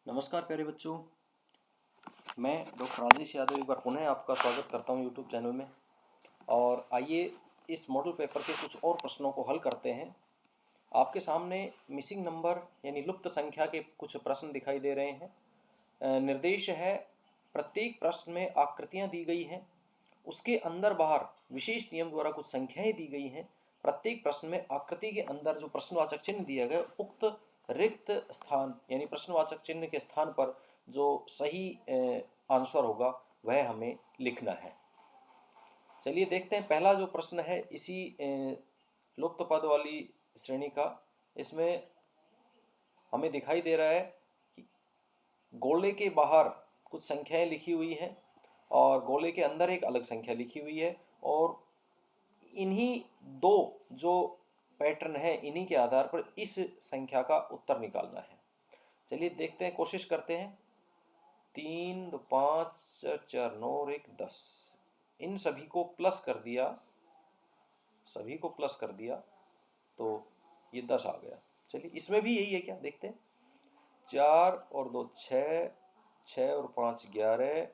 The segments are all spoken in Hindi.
नमस्कार प्यारे बच्चों, मैं डॉक्टर राजेश यादव एक बार पुनः आपका स्वागत करता हूं यूट्यूब चैनल में। और आइए इस मॉडल पेपर के कुछ और प्रश्नों को हल करते हैं। आपके सामने मिसिंग नंबर यानी लुप्त संख्या के कुछ प्रश्न दिखाई दे रहे हैं। निर्देश है, प्रत्येक प्रश्न में आकृतियां दी गई हैं, उसके अंदर बाहर विशेष नियम द्वारा कुछ संख्याएं दी गई हैं। प्रत्येक प्रश्न में आकृति के अंदर जो प्रश्नवाचक चिन्ह दिया गया, उक्त रिक्त स्थान यानी प्रश्नवाचक चिन्ह के स्थान पर जो सही आंसर होगा वह हमें लिखना है। चलिए देखते हैं, पहला जो प्रश्न है इसी लुप्त पद वाली श्रेणी का। इसमें हमें दिखाई दे रहा है कि गोले के बाहर कुछ संख्याएं लिखी हुई हैं और गोले के अंदर एक अलग संख्या लिखी हुई है, और इन्हीं दो जो पैटर्न है इन्हीं के आधार पर इस संख्या का उत्तर निकालना है। चलिए देखते हैं, कोशिश करते हैं। 3, 2, 5, 4, 9 और 1, 10, इन सभी को प्लस कर दिया तो ये 10 आ गया। चलिए इसमें भी यही है क्या, देखते हैं। 4 और 2 6, 6 और 5 11,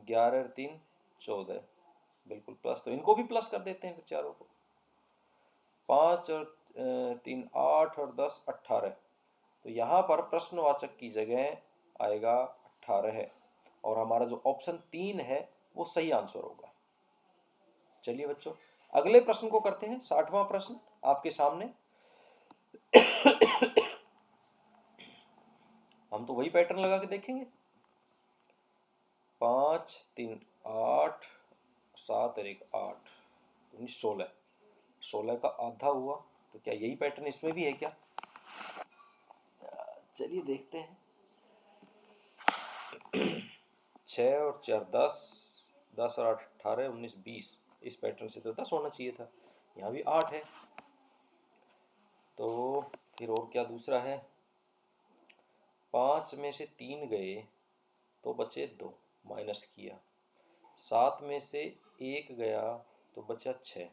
11 और 3 14, बिल्कुल प्लस, तो इनको भी प्लस कर देते हैं फिर चारों को। 5 और 3 8 और 10 18, तो यहाँ पर प्रश्नवाचक की जगह आएगा 18 है, और हमारा जो ऑप्शन 3 है वो सही आंसर होगा। चलिए बच्चों, अगले प्रश्न को करते हैं। 60वां प्रश्न आपके सामने। हम तो वही पैटर्न लगा के देखेंगे। 5 3 8 7 और 1 8 16, 16 का आधा हुआ, तो क्या यही पैटर्न इसमें भी है क्या? चलिए देखते हैं। 6 और 4 10, 10 और 8 18 19 20, इस पैटर्न से तो 10 होना चाहिए था, यहाँ भी 8 है। तो फिर और क्या दूसरा है? 5 में से 3 गए तो बचे 2, माइनस किया। 7 में से 1 गया तो बचा 6,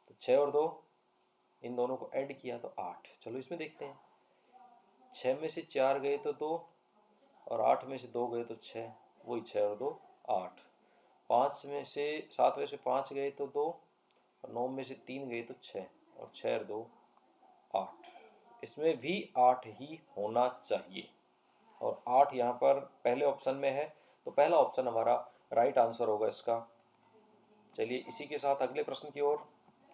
तो 6 और 2, इन दोनों को ऐड किया तो 8। चलो इसमें देखते हैं। 6 में से 4 गए तो 2, और 8 में से 2 गए तो 6, वही 6 और 2 8। 7 में से 5 गए तो 2, और 9 में से 3 गए तो 6, और 6 और 2 8। इसमें भी 8 ही होना चाहिए, और 8 यहाँ पर पहले ऑप्शन में है, तो पहला ऑप्शन हमारा राइट आंसर होगा इसका। चलिए इसी के साथ अगले प्रश्न की ओर।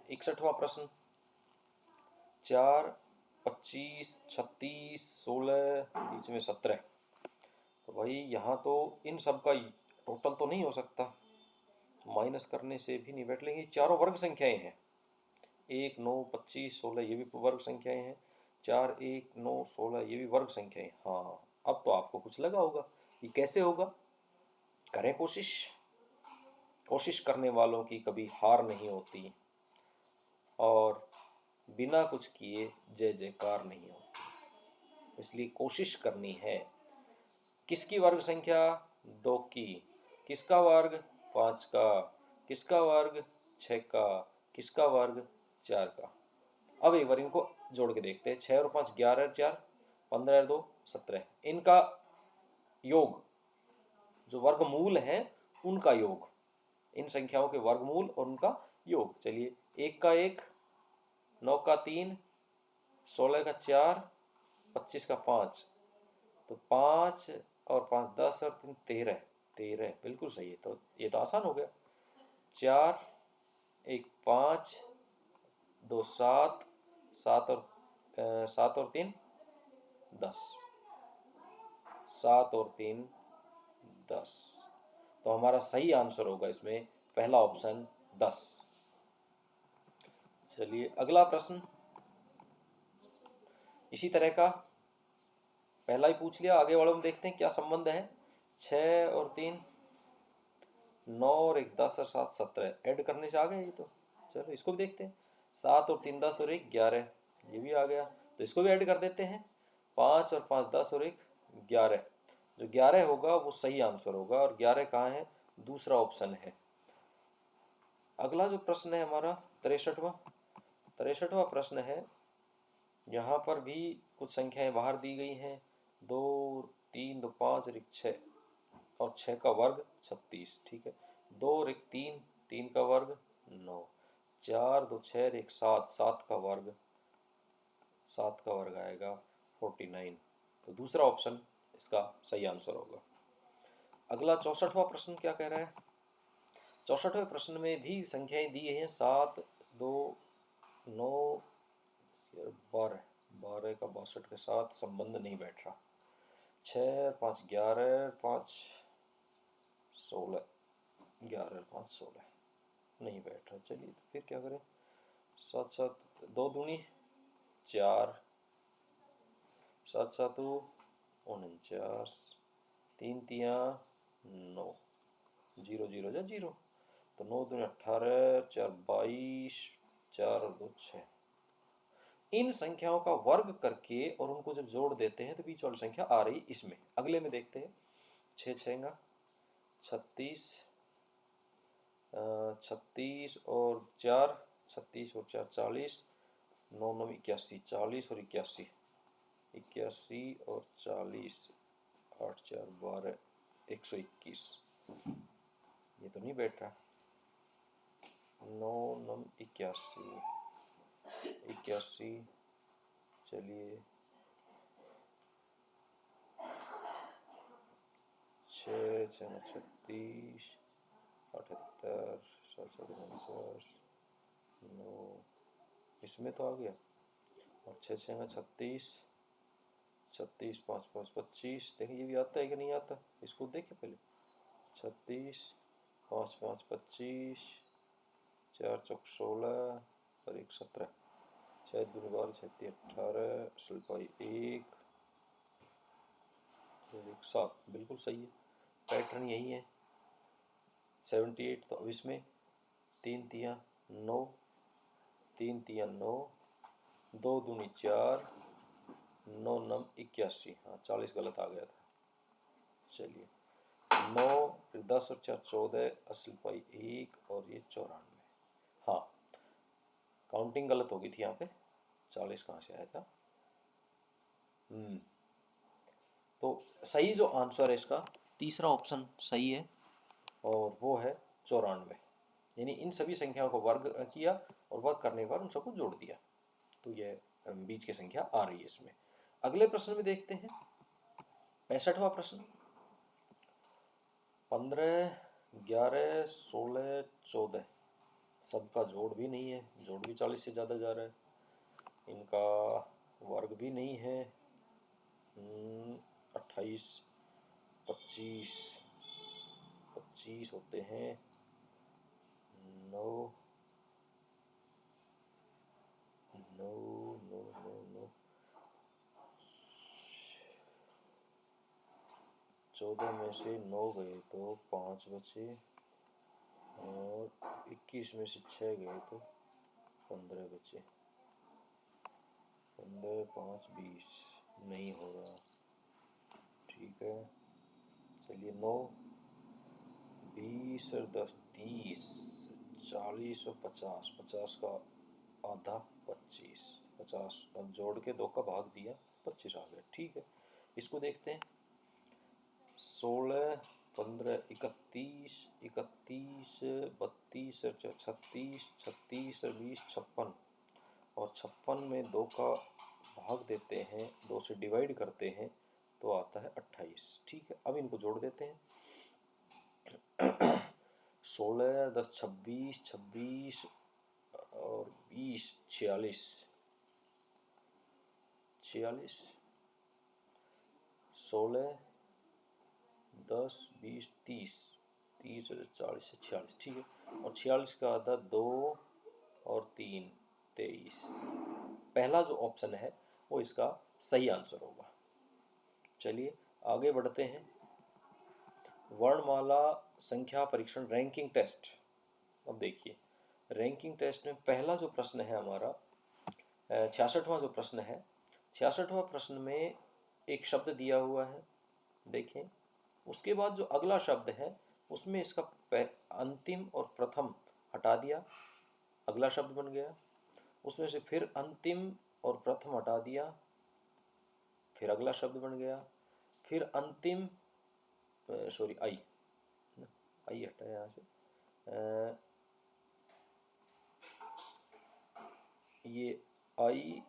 61वां प्रश्न। 4 25 36 16, बीच में 17, तो भाई यहाँ तो इन सब का टोटल तो नहीं हो सकता, माइनस करने से भी नहीं बैठ लेंगे। चारों वर्ग संख्याएं हैं। 1 9 25 16, ये भी वर्ग संख्याएं हैं। 4 1 9 16, ये भी वर्ग संख्याएं। हाँ, अब तो आपको कुछ लगा होगा ये कैसे होगा। करें कोशिश। कोशिश करने वालों की कभी हार नहीं होती, और बिना कुछ किए जय जयकार नहीं होती, इसलिए कोशिश करनी है। किसकी वर्ग संख्या? 2 की। किसका वर्ग? 5 का। किसका वर्ग? 6 का। किसका वर्ग? 4 का। अब एक बार इनको जोड़ के देखते हैं। 6 और 5 11 और 4 15 और 2 17, इनका योग, जो वर्गमूल है उनका योग, इन संख्याओं के वर्गमूल और उनका योग। चलिए 1 का 1, 9 का 3, 16 का 4, 25 का 5, तो 5 और 5 10 और 3 13, 13 बिल्कुल सही है। तो ये तो आसान हो गया। 4 1 5, 2 7, 7 और 3 10, 7 और 3 10, तो हमारा सही आंसर होगा इसमें पहला ऑप्शन 10। चलिए अगला प्रश्न इसी तरह का, पहला ही पूछ लिया, आगे वालों में देखते हैं क्या संबंध है। 6 और 3 9 और 1 10 और 7 17, ऐड करने से आ गया ये तो। चलो इसको भी देखते हैं। 7 और 3 10 और 1 11, ये भी आ गया, तो इसको भी ऐड कर देते हैं। 5 और 5 10 और 1 11, जो 11 होगा वो सही आंसर होगा, और 11 कहाँ है? दूसरा ऑप्शन है। अगला जो प्रश्न है हमारा 63वां प्रश्न है। यहाँ पर भी कुछ संख्याएं बाहर दी गई हैं, 2 3 2 5 और 1 6 और 6 का वर्ग 36, ठीक है। 2 और 1 3, 3 का वर्ग 9, 4 2 6 और 1 7, 7 का वर्ग, 7 का वर्ग आएगा 49। तो दूसरा ऑप्शन इसका सही आंसर होगा। अगला 64वां प्रश्न क्या कह रहा है? 64वें प्रश्न में भी संख्याएं दी हैं 7 2 9 12, 12 का 62 के साथ संबंध नहीं बैठ रहा। 6 5 11 5 16, 11 5 16 नहीं बैठ रहा। चलिए तो फिर क्या करें? 7 7 2 दूनी 4, 7 7 49, 3 तिया 9, 0 0 जा 0, तो 9 दूनी 18, 4 22, 4 और 2 6। इन संख्याओं का वर्ग करके और उनको जब जोड़ देते हैं तो बीच वाली संख्या आ रही इसमें। अगले में देखते हैं। 6 छेंगा 36, 36 और 4, 36 और 4 40, 9 9 81, 40 और 81, 81 और 40, 8 4 12, 121। ये तो नहीं बैठ रहा। 9 9 81, 81, चलिए 6 6 36, 78, 7 7 49, 9, इसमें तो आ गया। और 6 6 36, 36 5 5 25। देखिए ये भी आता है कि नहीं आता, इसको देखें पहले। 36 5 5 25, 4 चौक 16 और 1 17, 6 दूनी 12, 6 3 18, सलपाई 1 और 1 7। बिल्कुल सही है, पैटर्न यही है। 78, तो अब इसमें 3 तिया 9, 3 तिया 9, 2 दूनी 4, 9 9 81। हाँ 40 गलत आ गया था। चलिए 9 फिर 10 और 4 14, असल पाई 1 और ये 94। हाँ काउंटिंग गलत हो गई थी यहाँ पे, 40 कहाँ से आया था। तो सही जो आंसर है इसका तीसरा ऑप्शन सही है और वो है 94। यानी इन सभी संख्याओं को वर्ग किया और वर्ग करने पर उन सबको जोड़ दिया, तो ये बीच की संख्या आ रही है इसमें। अगले प्रश्न में देखते हैं 65वां प्रश्न। 15 11 16 14, सबका जोड़ भी नहीं है, जोड़ भी 40 से ज़्यादा जा रहा है। इनका वर्ग भी नहीं है। 28 25 25 होते हैं 9 9 9 9 9, 14 में से 9 गए तो 5 बचे और 21 में से 6 गए तो 15 बचे। 15 5 20 नहीं हो रहा। ठीक है चलिए 9 20 और 10 30, 40 और 50, 50 का आधा 25, 50 अब जोड़ के 2 का भाग दिया 25 आ गया। ठीक है इसको देखते हैं। 16 15 31 31 32 और 36 36 और 20 56, और 56 में 2 का भाग देते हैं, 2 से डिवाइड करते हैं तो आता है 28। ठीक है अब इनको जोड़ देते हैं। 16 10 26 26 और 20 46, 46 16 10 20 30, 30 और 40 से 46। ठीक है और 46 का आधा 2 और 3 23। पहला जो ऑप्शन है वो इसका सही आंसर होगा। चलिए आगे बढ़ते हैं। वर्णमाला संख्या परीक्षण रैंकिंग टेस्ट। अब देखिए रैंकिंग टेस्ट में पहला जो प्रश्न है हमारा 66वां जो प्रश्न है, 66वां प्रश्न में एक शब्द दिया हुआ है देखें। उसके बाद जो अगला शब्द है उसमें इसका अंतिम और प्रथम हटा दिया, अगला शब्द बन गया। उसमें से फिर अंतिम और प्रथम हटा दिया, फिर अगला शब्द बन गया, फिर अंतिम सॉरी आई हटा यहाँ से, ये आई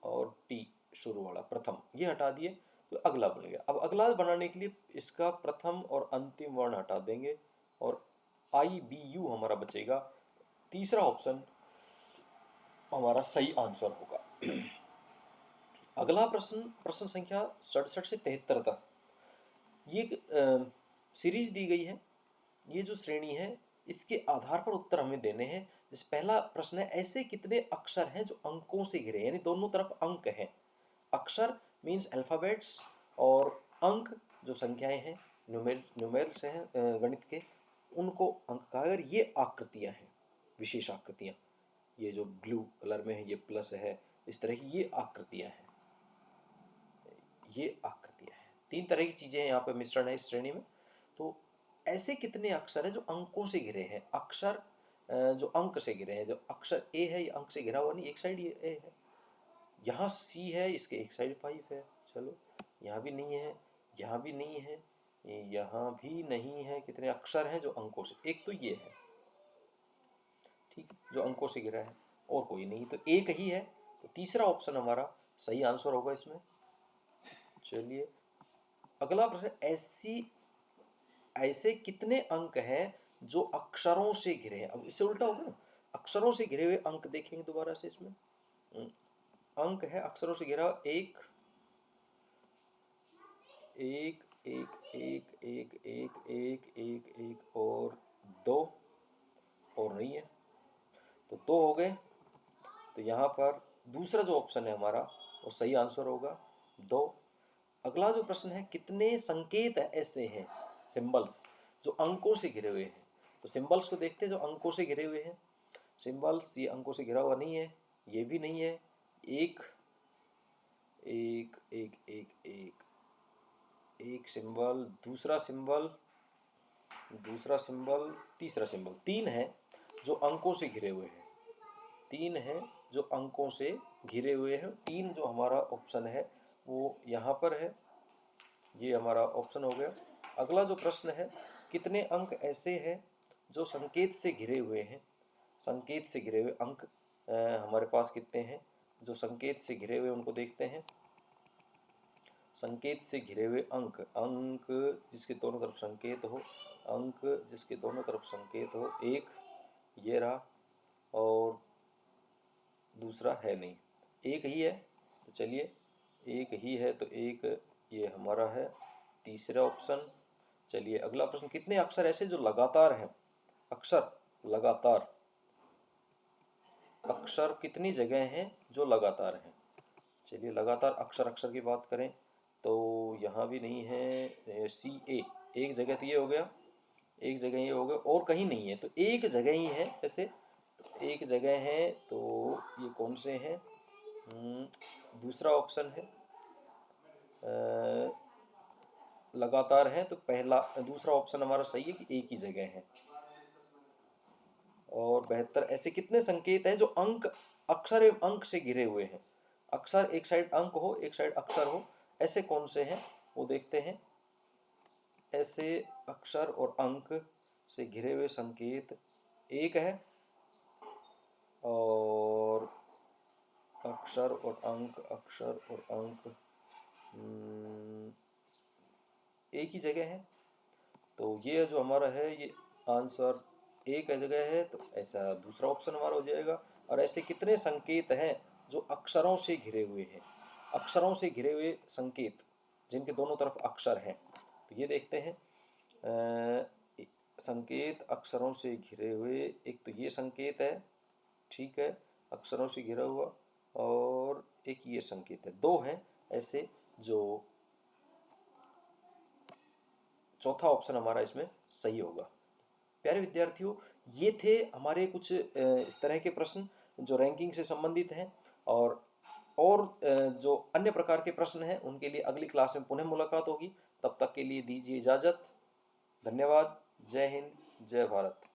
और टी शुरू वाला प्रथम ये हटा दिए तो अगला बन गया। अब अगला बनाने के लिए इसका प्रथम और अंतिम वर्ण हटा देंगे और आई बी यू हमारा बचेगा। तीसरा ऑप्शन हमारा सही आंसर होगा। अगला प्रश्न संख्या 67 से 73 तक ये सीरीज दी गई है। ये जो श्रेणी है इसके आधार पर उत्तर हमें देने हैं। जैसे पहला प्रश्न है, ऐसे कितने अक्षर हैं जो अंकों से घिरे, यानी दोनों तरफ अंक हैं। अक्षर मीन्स अल्फाबेट्स और अंक जो संख्याएं हैं, न्यूमेरल्स हैं गणित के, उनको अंक कहा। अगर ये आकृतियां हैं, विशेष आकृतियां, ये जो ब्लू कलर में है ये प्लस है, इस तरह की ये आकृतियां हैं, ये आकृतियां हैं। तीन तरह की चीजें यहाँ पे मिश्रण है इस श्रेणी में। तो ऐसे कितने अक्षर हैं जो अंकों से घिरे हैं। अक्षर जो अंक से घिरे हैं, जो अक्षर ए है ये अंक से घिरा हुआ नहीं, एक साइड ये ए है, यहाँ सी है इसके एक साइड 5 है, चलो यहाँ भी नहीं है, यहाँ भी नहीं है, यहाँ भी नहीं है। कितने अक्षर हैं जो अंकों से, एक तो ये है, ठीक है, जो अंकों से घिरा है, और कोई नहीं, तो एक ही है। तो तीसरा ऑप्शन हमारा सही आंसर होगा इसमें। चलिए अगला प्रश्न, ऐसे कितने अंक हैं जो अक्षरों से घिरे हैं। अब इससे उल्टा होगा ना, अक्षरों से घिरे हुए अंक देखेंगे दोबारा से इसमें। अंक है अक्षरों से घिरा, एक एक एक एक एक एक एक एक एक और दो, और नहीं है, तो दो हो गए। तो यहाँ पर दूसरा जो ऑप्शन है हमारा वो सही आंसर होगा, दो। अगला जो प्रश्न है, कितने संकेत ऐसे हैं, सिंबल्स, जो अंकों से घिरे हुए हैं। तो सिंबल्स को देखते हैं जो अंकों से घिरे हुए हैं। सिंबल्स, ये अंकों से घिरा हुआ नहीं है, ये भी नहीं है। एक एक एक एक एक एक सिंबल, दूसरा सिंबल, दूसरा सिंबल, तीसरा सिंबल, तीन है जो अंकों से घिरे हुए हैं। तीन है जो अंकों से घिरे हुए हैं। तीन जो हमारा ऑप्शन है वो यहाँ पर है, ये हमारा ऑप्शन हो गया। अगला जो प्रश्न है, कितने अंक ऐसे हैं जो संकेत से घिरे हुए हैं। संकेत से घिरे हुए अंक हमारे पास कितने हैं जो संकेत से घिरे हुए, उनको देखते हैं। संकेत से घिरे हुए अंक, अंक जिसके दोनों तरफ संकेत हो, अंक जिसके दोनों तरफ संकेत हो, एक ये रहा और दूसरा है नहीं, एक ही है। तो चलिए एक ही है, तो एक ये हमारा है तीसरा ऑप्शन। चलिए अगला प्रश्न, कितने अक्षर ऐसे जो लगातार हैं। अक्षर लगातार, अक्षर कितनी जगह हैं जो लगातार हैं। चलिए लगातार अक्षर, अक्षर की बात करें तो यहाँ भी नहीं है, सी ए एक जगह, तो ये हो गया, एक जगह ये हो गया, और कहीं नहीं है, तो एक जगह ही है। ऐसे एक जगह है, तो ये कौन से हैं, दूसरा ऑप्शन है, लगातार है, तो पहला दूसरा ऑप्शन हमारा सही है कि एक ही जगह है। और 72 ऐसे कितने संकेत हैं जो अंक, अक्षर एवं अंक से घिरे हुए हैं। अक्षर एक साइड अंक हो, एक साइड अक्षर हो, ऐसे कौन से हैं वो देखते हैं। ऐसे अक्षर और अंक से घिरे हुए संकेत एक है, और अक्षर और अंक, अक्षर और अंक एक ही जगह है। तो ये जो हमारा है ये आंसर एक जगह है, तो ऐसा दूसरा ऑप्शन हमारा हो जाएगा। और ऐसे कितने संकेत हैं जो अक्षरों से घिरे हुए हैं। अक्षरों से घिरे हुए संकेत जिनके दोनों तरफ अक्षर हैं, तो ये देखते हैं। संकेत अक्षरों से घिरे हुए, एक तो ये संकेत है, ठीक है, अक्षरों से घिरा हुआ, और एक ये संकेत है, दो हैं ऐसे जो चौथा ऑप्शन हमारा इसमें सही होगा। प्यारे विद्यार्थियों, ये थे हमारे कुछ इस तरह के प्रश्न जो रैंकिंग से संबंधित हैं, और जो अन्य प्रकार के प्रश्न हैं उनके लिए अगली क्लास में पुनः मुलाकात होगी। तब तक के लिए दीजिए इजाज़त। धन्यवाद। जय हिंद, जय भारत।